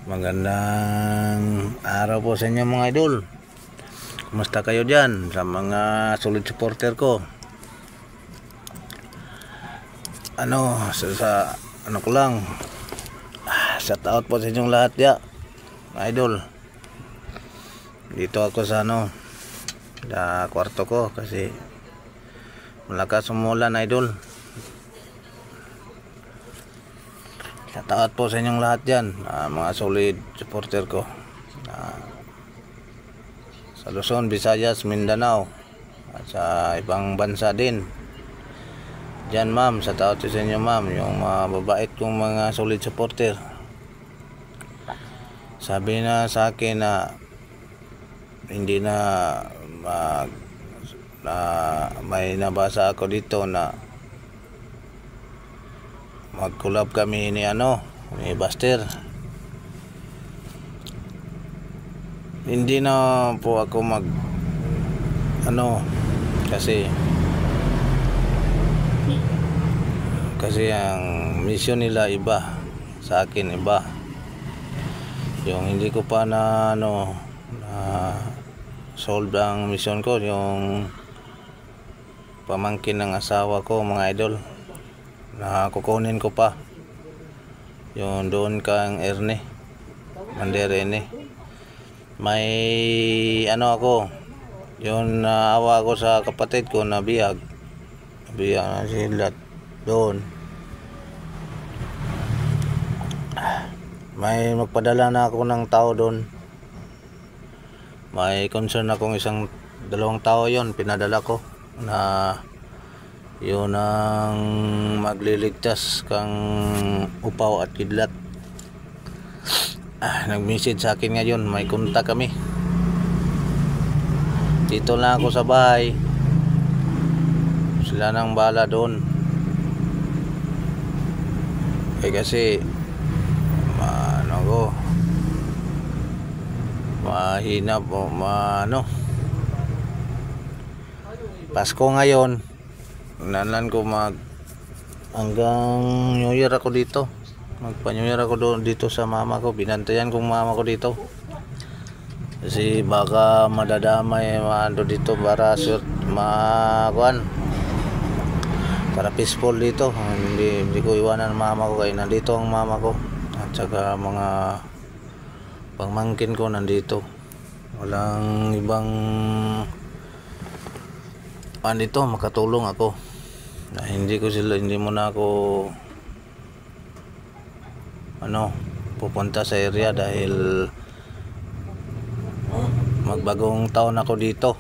Magandang araw po sa inyo mga idol. Kumusta kayo dyan sa mga solid supporter ko? Ano ko lang, shout out po sa inyong lahat ya, mga idol. Dito ako sa sa kwarto ko kasi malakas umulan, idol. Shout out po sa inyong lahat dyan, mga solid supporter ko sa Luzon, Visayas, Mindanao at sa ibang bansa din dyan, ma'am. Shout out sa inyo, ma'am, yung mga babait kong mga solid supporter. Sabi na sa akin na hindi na may nabasa ako dito na mag-collab kami ni Buster. Hindi na po ako kasi ang mission nila iba, sa akin iba. Yung hindi ko pa na solve ang mission ko, yung pamangkin ng asawa ko, mga idol, na kukunin ko pa yung doon kang Erne Manderene. May ako, yung naawa ko sa kapatid ko na biyag na sila doon. May magpadala na ako ng tao doon. May concern akong 2 tao, yon pinadala ko na yun ang magliligtas kang upaw at kidlat. Nag-message sa akin ngayon, may kontak kami. Dito lang ako sa bahay, sila nang bahala doon. Kasi mahina po, Pasko ngayon, nalan ko hanggang New Year ako dito. Magpa-New Year ako dito sa mama ko. Binantayan kong mama ko dito kasi baka madadamay dito para para peaceful dito. Hindi ko iwanan ang mama ko, kaya nandito ang mama ko at saka mga pangmangkin ko nandito. Walang ibang dito makatulong ako. Hindi mo na ako pupunta sa area dahil magbagong taon ako dito.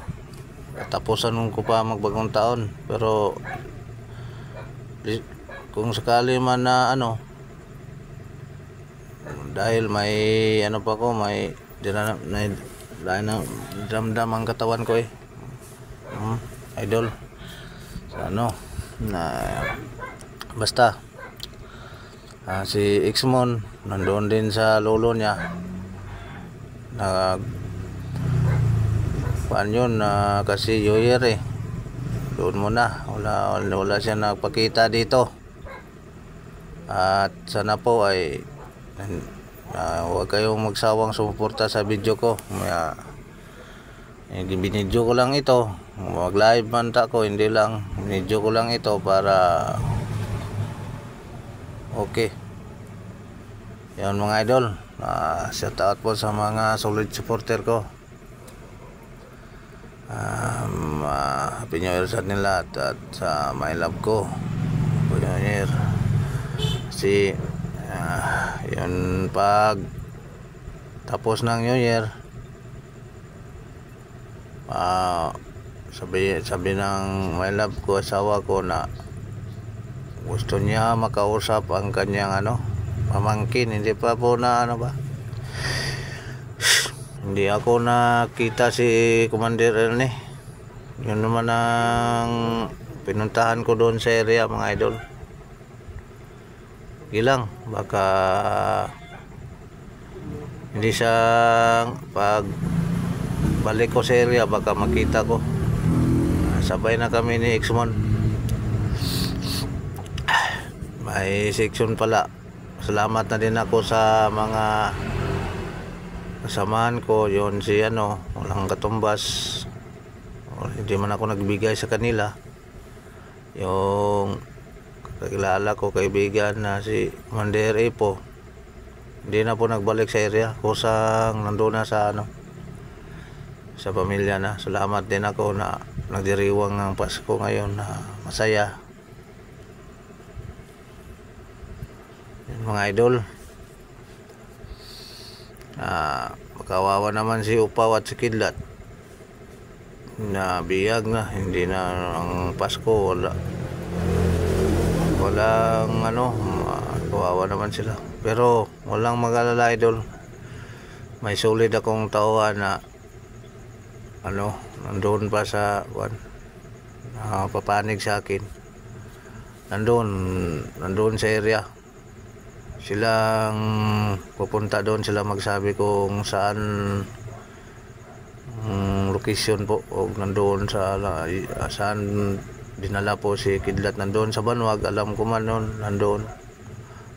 Tapusan ko pa magbagong taon, pero kung sakali man na dahil may pa ko, may damdam ang katawan ko idol. Basta si Xmon nandoon din sa lolo niya, kasi New Year doon muna, wala siya nagpakita dito. At sana po ay huwag kayong magsawang sumuporta sa video ko. Binidyo ko lang ito, mag live man ko, hindi lang binidyo ko lang ito para okay. Yan mga idol, shout out po sa mga solid supporter ko. Happy New Year sa nila at sa my love ko. Happy New Year. Kasi yun, pag tapos ng New Year, sabi ng my love ko, asawa ko, na gusto niya makausap ang kanyang pamangkin. Hindi pa po hindi ako nakita si Commander Erne. Yun naman ang pinuntahan ko doon sa area, mga idol. Gilang, baka hindi siya, pag balik ko sa area baka makita ko. Sabay na kami ni Xmon. May section pala. Salamat na din ako sa mga kasamahan ko yon si walang katumbas, o hindi man ako nagbigay sa kanila. Yung kakilala ko, kaibigan na si Mander po, hindi na po nagbalik sa area, kusang nandun na sa sa pamilya na. Salamat din ako na nagdiriwang ng Pasko ngayon na masaya. Yun, mga idol, makawawa naman si Upaw at si Kidlat na biyag na, hindi na ang Pasko, walang kawawa naman sila. Pero walang mag-alala, idol, may solid akong tauhan na nandun pa sa papanig sa akin, nandun sa area. Silang pupunta doon, sila magsabi kung saan location po, o nandun saan dinala po si Kidlat. Nandun sa Banwag, alam ko man noon nandun,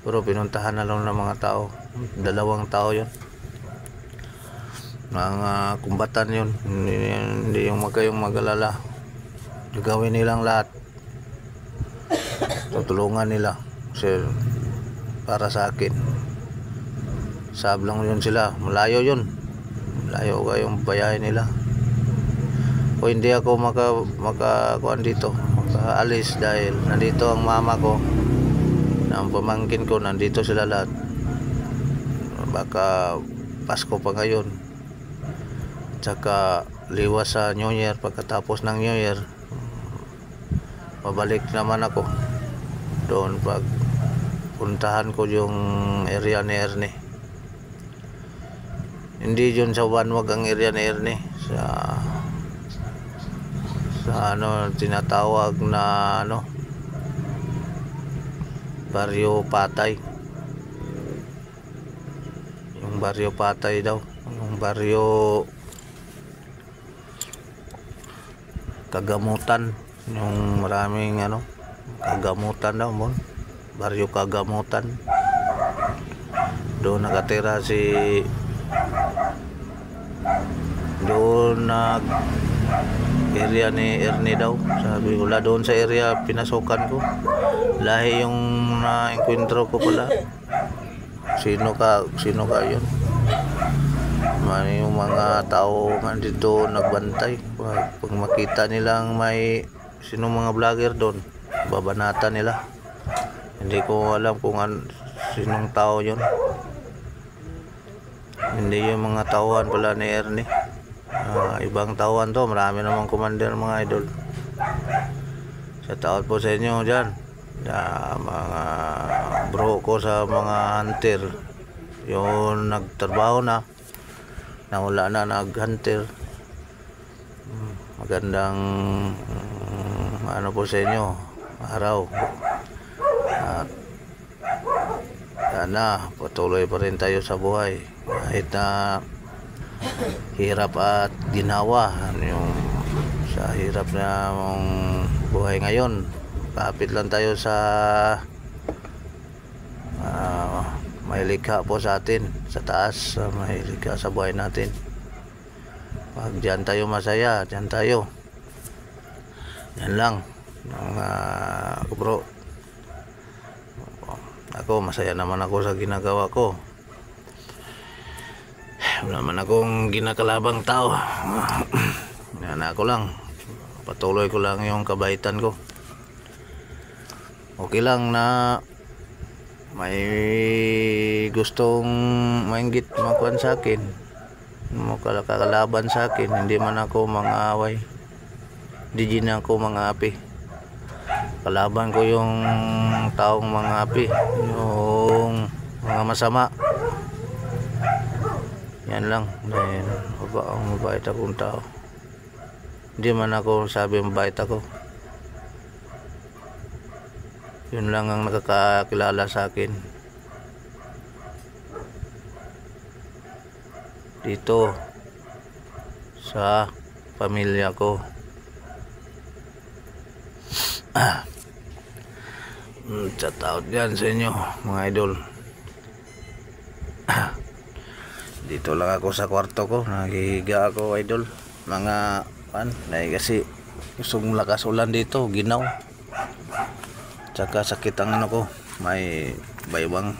pero pinuntahan na lang ng mga tao, 2 tao yun, mga kumbatan yun. Hindi yung magkayong mag-alala, gagawin nilang lahat, tutulungan nila kasi para sa akin. Sablong yun sila, malayo kayong bayahin nila. O hindi ako makakuan dito, makaalis, dahil nandito ang mama ko, ang pamangkin ko, nandito sila lahat. Baka Pasko pa ngayon, tsaka liwas sa New Year. Pagkatapos ng New Year, pabalik naman ako doon, pag puntahan ko yung area ni Ernie. Hindi yun sa Banwag ang area ni Ernie, sa tinatawag na Baryo Patay. Yung Baryo Patay daw, yung Baryo Kagamutan, yung maraming kagamutan daw mo, Baryo Kagamutan. Doon nakatira doon area ni Ernie daw. Sabi ko, doon sa area pinasukan ko, lahi yung na-encuentro ko pala. Sino ka yun? Yung mga tao dito nagbantay, pag makita nilang may sinong mga vlogger doon, babanatan nila. Hindi ko alam kung sinong tao yun. Hindi yung mga tauhan pala ni Ernie, ibang tauhan to. Marami namang commander, mga idol. Sa taot po sa inyo dyan, mga bro ko sa mga hunter, yung nagtrabaho na wala na, nag-hunter. Magandang po sa inyo araw. Sana patuloy pa rin tayo sa buhay, kahit na hirap at ginawa. Yung sa hirap na buhay ngayon, kapit lang tayo sa may likha po sa atin sa taas, may likha sa buhay natin. Pag dyan tayo masaya, dyan tayo. Yan lang, mga bro. Ako, masaya naman ako sa ginagawa ko. Wala naman akong ginakalabang tao. Yan ako lang, patuloy ko lang yung kabaitan ko. Okay lang na may gustong mainggit makuan sa akin, kakalaban sa akin. Hindi man ako mga away, hindi din ako mga api. Kalaban ko yung taong mga api, yung mga masama. Yan lang, dahil mabait akong tao. Hindi man ako sabi mabait ako. Yun lang ang nakakakilala sa akin dito sa pamilya ko. Shout out yan sa inyo, mga idol. Dito lang ako sa kwarto ko, nagihiga ako idol. Mga kasi gustong lakas ulan dito, ginaw. Tsaka sakit ang ano ko, may baybang.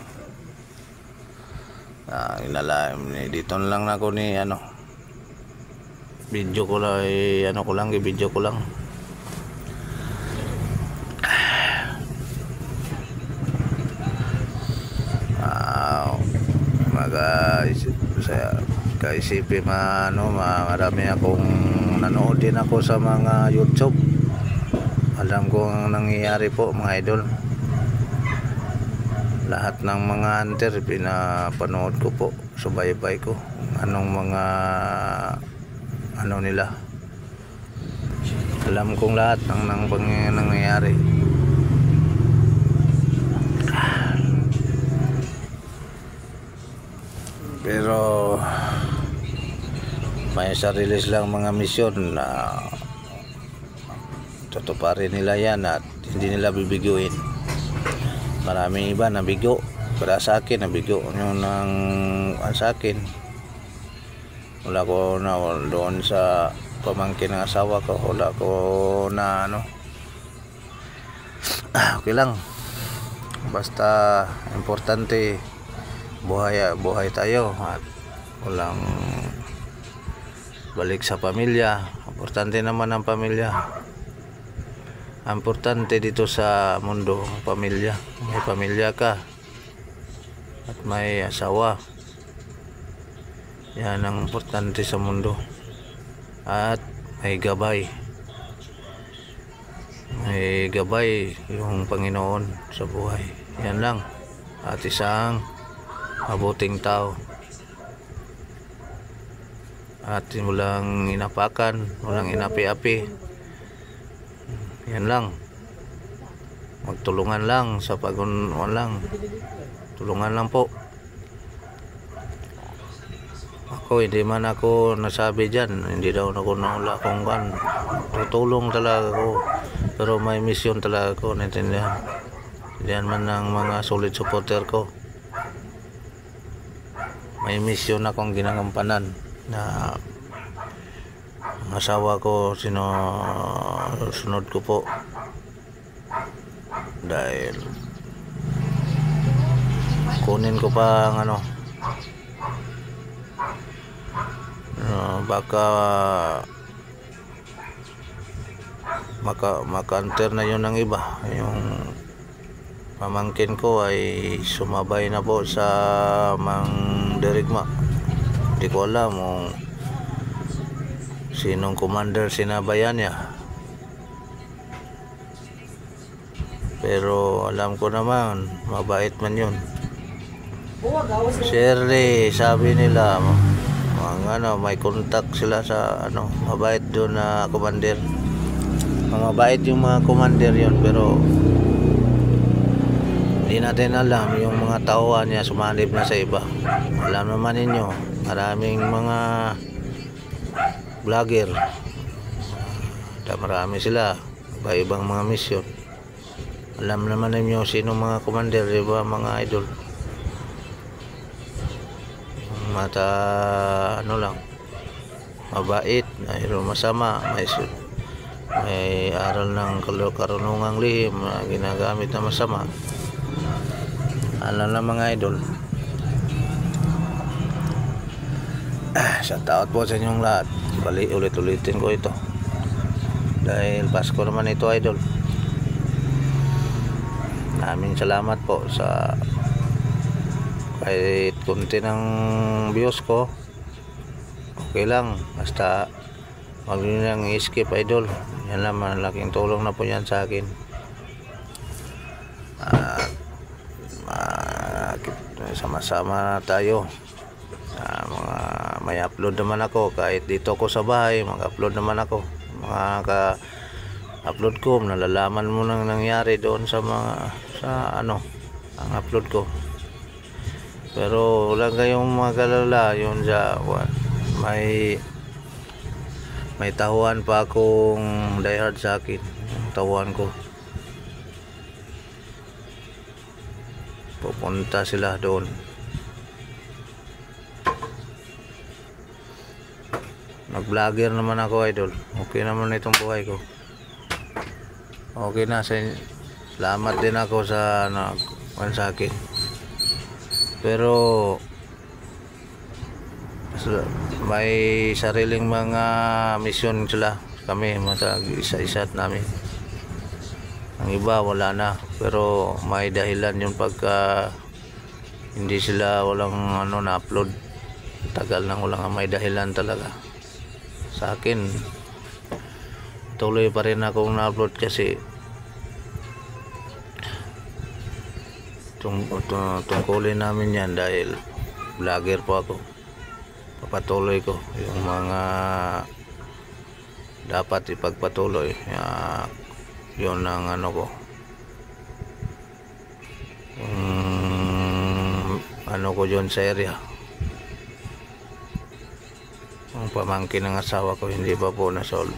Dito lang ako ni video ko lang, video ko lang. Kaisipin marami akong nanood din ako sa mga YouTube. Alam ko ang nangyayari po mga idol. Lahat ng mga hunter pinapanood ko po, subaybay ko anong mga nila. Alam kong lahat ng nangyayari. Pero may sarili lang mga misyon na tutuparin nila yan at hindi nila bibiguin. Maraming iba nabigo, para sa akin nabigo yung sa akin. Wala ko na doon sa pamangkin ng asawa ko, wala ko na okay lang, basta importante buhay tayo at walang balik sa pamilya. Importante naman ang pamilya. Importante dito sa mundo ang pamilya. May pamilya ka at may asawa, yan ang importante sa mundo. At may gabay yung Panginoon sa buhay. Yan lang. At isang mabuting tao at walang inapakan, walang inapi-api. Yan lang. Magtulungan lang sa tulungan lang po. Hindi man ako nasabi dyan, hindi daw ako naula kung tutulong talaga ako, pero may misyon talaga ako, naintindihan. Diyan man ng mga solid supporter ko. May misyon akong ginagampanan na ang asawa ko sunod ko po, dahil kunin ko pa ang baka maka-enter na yun ng iba. Yung pamangkin ko ay sumabay na po sa dirigma. Hindi ko alam kung sinong commander sinabayan niya, pero alam ko naman mabait man yun. Shirley, sabi nila may contact sila sa mabait doon na commander. Mabait yung mga commander yun, pero hindi natin alam yung mga tauhan niya sumanib na sa iba. Alam naman ninyo, maraming mga vlogger, marami sila, iba-ibang mga misyon. Alam naman ninyo sino mga commander, diba mga idol? Lang, mabait, mayroon masama, may aral ng karunungang lihim na ginagamit na masama. Alam na mga idol. Shout out po sa inyong lahat. Ulit-ulitin ko ito dahil Pasko naman ito, idol. Maraming salamat po sa kahit kunti ng views ko. Okay lang, basta wag niyo nang i-skip, idol. Yan lang, malaking tulong na po yan sa akin. Sama-sama tayo. May upload naman ako kahit dito ako sa bahay, mag-upload naman ako. Upload ko, nalalaman mo nang nangyari doon sa ang upload ko. Pero wala kayong magalala, yun may tahuan pa akong diehard sa akin. Yung tahuan ko, pupunta sila doon. Nag-vlogger naman ako, idol. Okay naman itong buhay ko. Okay na sa inyo. Salamat din ako sa sa akin. Pero may sariling mga misyon sila. Kami isa-isa namin. Ang iba wala na. Pero may dahilan yun pagka hindi sila walang na-upload. Tagal nang walang may dahilan talaga. Sa akin tuloy pa rin akong na-upload kasi tungkulin namin yan dahil vlogger po ako. Papatuloy ko yung mga dapat ipagpatuloy. Yun ang ko ko dyan sa area. Ang pamangkin ng asawa ko hindi pa po na-solve,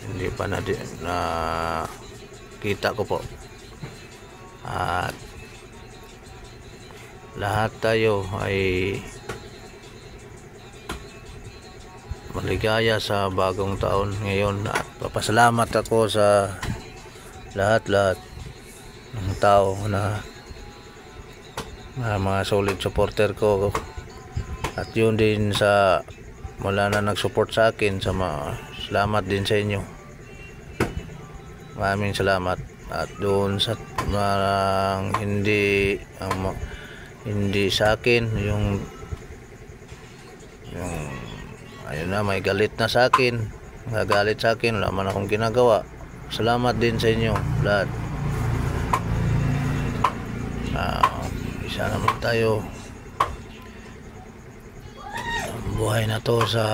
hindi pa na kita ko po. At lahat tayo ay maligaya sa bagong taon ngayon at papasalamat ako sa lahat ng tao na mga solid supporter ko, at yun din sa mula na nag-support sa akin, salamat din sa inyo. Maraming salamat. At doon sa hindi sa akin, yung ayun na, may galit na sa akin, nagagalit sa akin, wala man akong ginagawa. Salamat din sa inyo lahat. Isa naman tayo buhay na to sa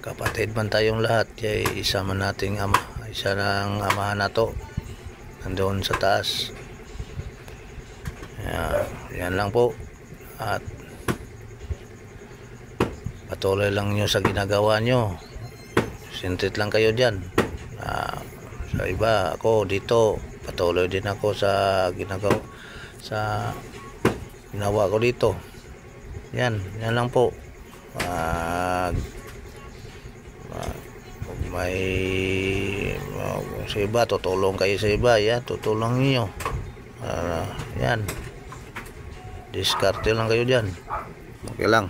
kapatid man tayong lahat. Isa man nating ama, isa ng amahan na to nandoon sa taas. Yan lang po, at patuloy lang nyo sa ginagawa nyo. Sintit lang kayo dyan. Sa iba, ako dito patuloy din ako sa ginawa ko dito. Yan lang po. May sa iba, tutulong kayo sa iba, yan, tutulong niyo. Yan, diskarte lang kayo dyan. Okay lang.